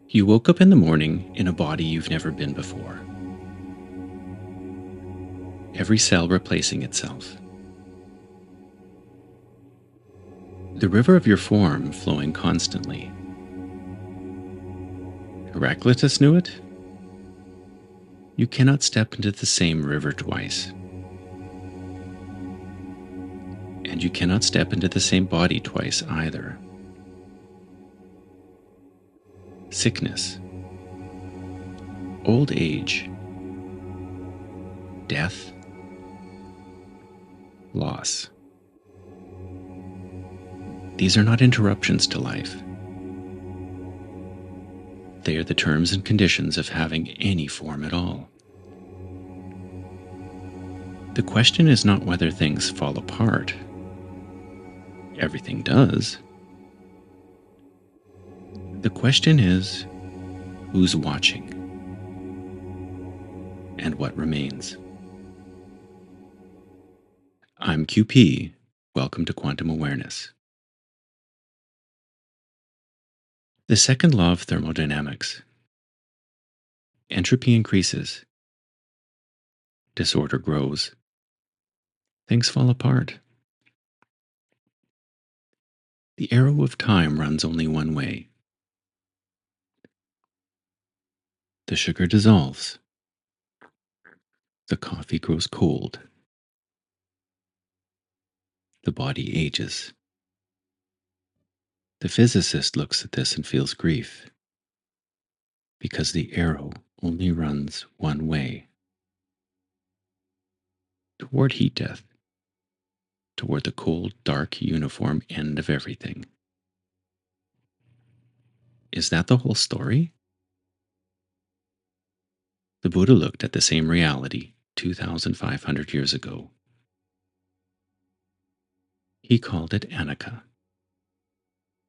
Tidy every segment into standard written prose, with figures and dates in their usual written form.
You woke up in the morning in a body you've never been before, every cell replacing itself. The river of your form flowing constantly. Heraclitus knew it. You cannot step into the same river twice. And you cannot step into the same body twice either. Sickness, old age, death, loss. These are not interruptions to life. They are the terms and conditions of having any form at all. The question is not whether things fall apart. Everything does. The question is, who's watching? And what remains? I'm QP. Welcome to Quantum Awareness. The second law of thermodynamics. Entropy increases. Disorder grows. Things fall apart. The arrow of time runs only one way. The sugar dissolves. The coffee grows cold. The body ages. The physicist looks at this and feels grief, because the arrow only runs one way. Toward heat death. Toward the cold, dark, uniform end of everything. Is that the whole story? The Buddha looked at the same reality 2,500 years ago. He called it anicca,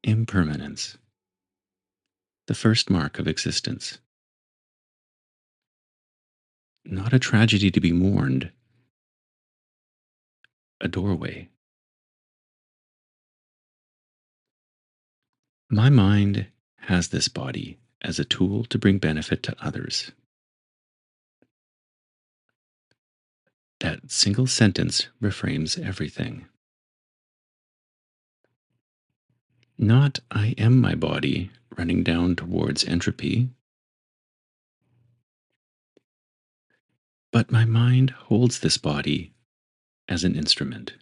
impermanence, the first mark of existence. Not a tragedy to be mourned, a doorway. My mind has this body as a tool to bring benefit to others. That single sentence reframes everything. Not I am my body running down towards entropy, but my mind holds this body as an instrument.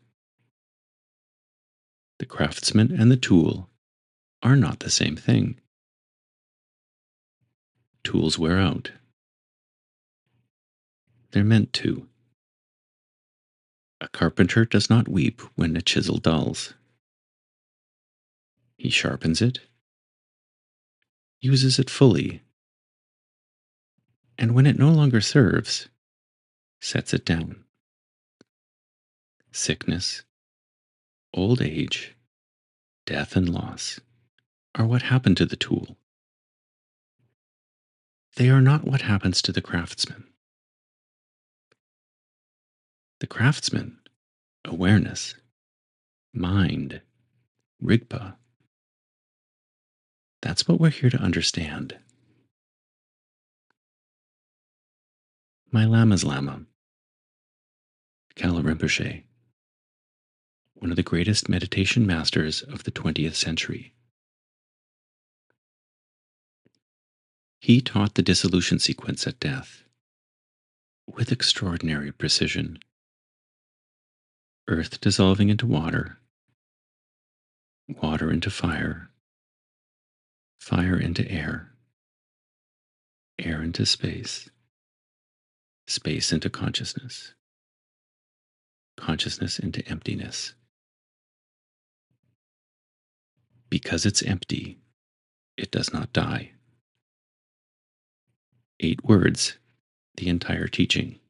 The craftsman and the tool are not the same thing. Tools wear out. They're meant to. A carpenter does not weep when a chisel dulls. He sharpens it, uses it fully, and when it no longer serves, sets it down. Sickness, old age, death, and loss are what happen to the tool. They are not what happens to the craftsman. The craftsman, awareness, mind, Rigpa, that's what we're here to understand. My Lama's Lama, Kalu Rinpoche, one of the greatest meditation masters of the 20th century. He taught the dissolution sequence at death with extraordinary precision. Earth dissolving into water, water into fire, fire into air, air into space, space into consciousness, consciousness into emptiness. Because it's empty, it does not die. 8 words, the entire teaching.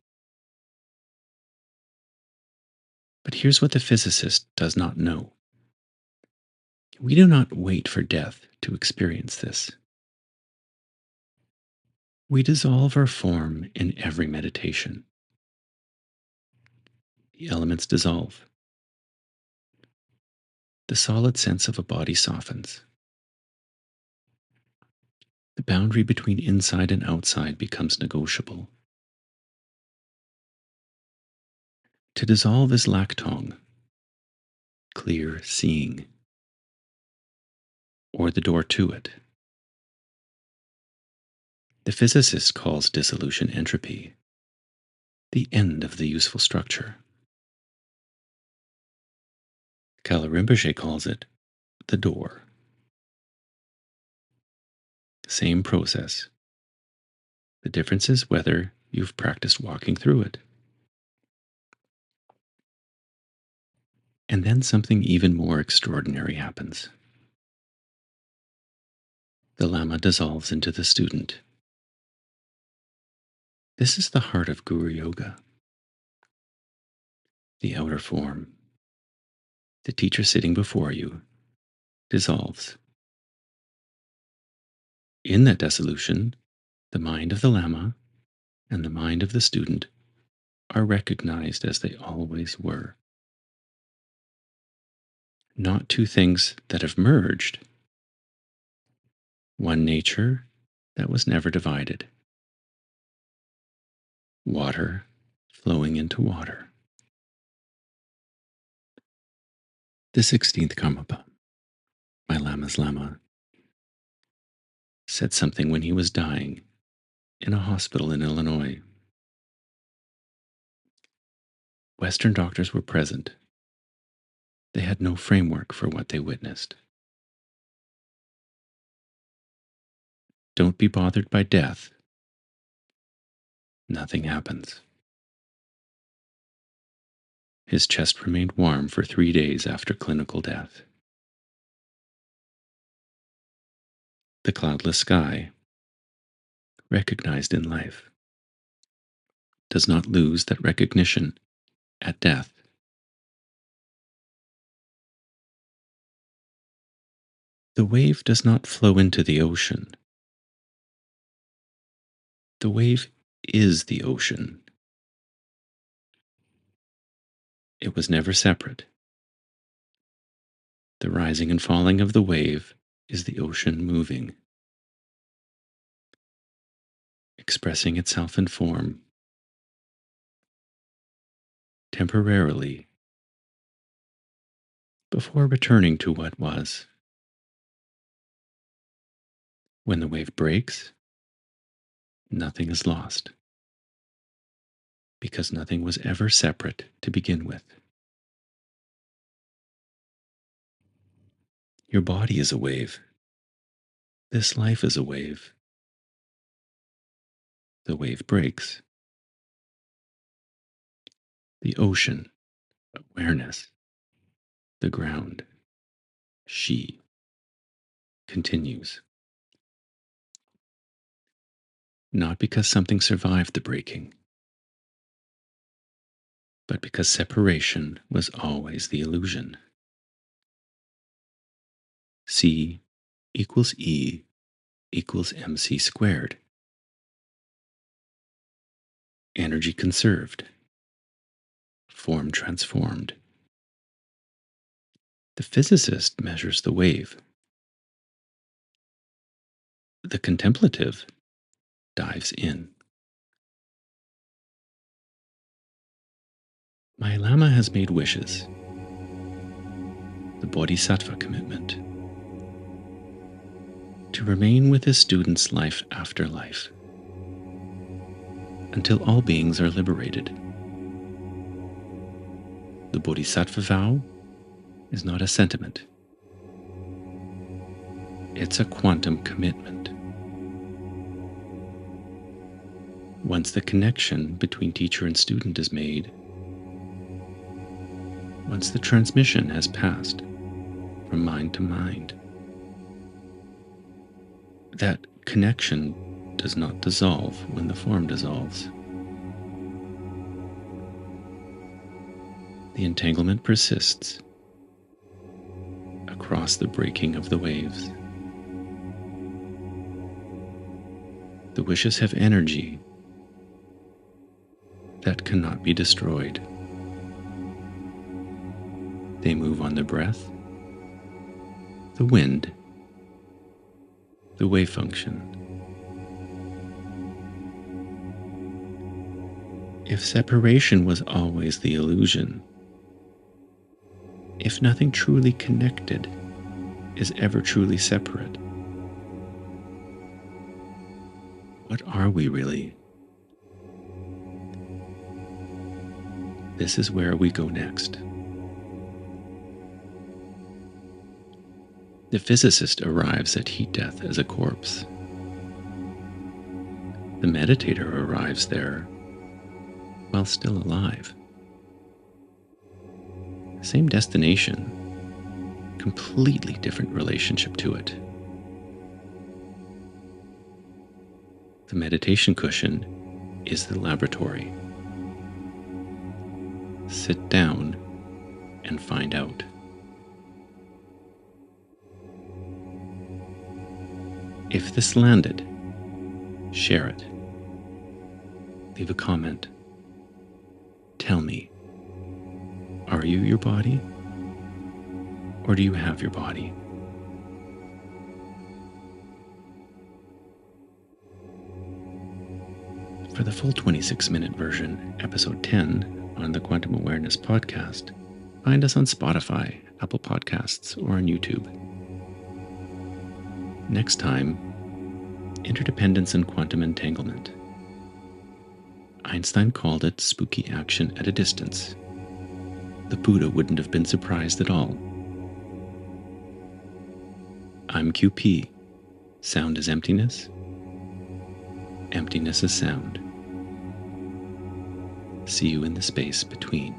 But here's what the physicist does not know. We do not wait for death to experience this. We dissolve our form in every meditation. The elements dissolve. The solid sense of a body softens. The boundary between inside and outside becomes negotiable. To dissolve is lactong, clear seeing, or the door to it. The physicist calls dissolution entropy, the end of the useful structure. Kalu Rinpoche calls it the door. Same process. The difference is whether you've practiced walking through it. And then something even more extraordinary happens. The Lama dissolves into the student. This is the heart of Guru Yoga. The outer form, the teacher sitting before you, dissolves. In that dissolution, the mind of the Lama and the mind of the student are recognized as they always were. Not two things that have merged. One nature that was never divided. Water flowing into water. The 16th Karmapa, my Lama's Lama, said something when he was dying in a hospital in Illinois. Western doctors were present. They had no framework for what they witnessed. Don't be bothered by death. Nothing happens. His chest remained warm for 3 days after clinical death. The cloudless sky, recognized in life, does not lose that recognition at death. The wave does not flow into the ocean. The wave is the ocean. It was never separate. The rising and falling of the wave is the ocean moving, expressing itself in form, temporarily, before returning to what was. When the wave breaks, nothing is lost, because nothing was ever separate to begin with. Your body is a wave. This life is a wave. The wave breaks. The ocean, awareness, the ground, she, continues. Not because something survived the breaking, but because separation was always the illusion. C equals E equals mc squared. Energy conserved. Form transformed. The physicist measures the wave. The contemplative dives in. My Lama has made wishes. The Bodhisattva commitment. To remain with his students life after life, until all beings are liberated. The Bodhisattva vow is not a sentiment. It's a quantum commitment. Once the connection between teacher and student is made, once the transmission has passed from mind to mind, that connection does not dissolve when the form dissolves. The entanglement persists across the breaking of the waves. The wishes have energy that cannot be destroyed. They move on the breath, the wind, the wave function, If separation was always the illusion, if nothing truly connected is ever truly separate, what are we really? This is where we go next. The physicist arrives at heat death as a corpse. The meditator arrives there while still alive. Same destination, completely different relationship to it. The meditation cushion is the laboratory. Sit down and find out. If this landed, share it. Leave a comment. Tell me, are you your body? Or do you have your body? For the full 26-minute version, episode 10 on the Quantum Awareness podcast, find us on Spotify, Apple Podcasts, or on YouTube. Next time, interdependence and quantum entanglement. Einstein called it spooky action at a distance. The Buddha wouldn't have been surprised at all. I'm QP. Sound is emptiness. Emptiness is sound. See you in the space between.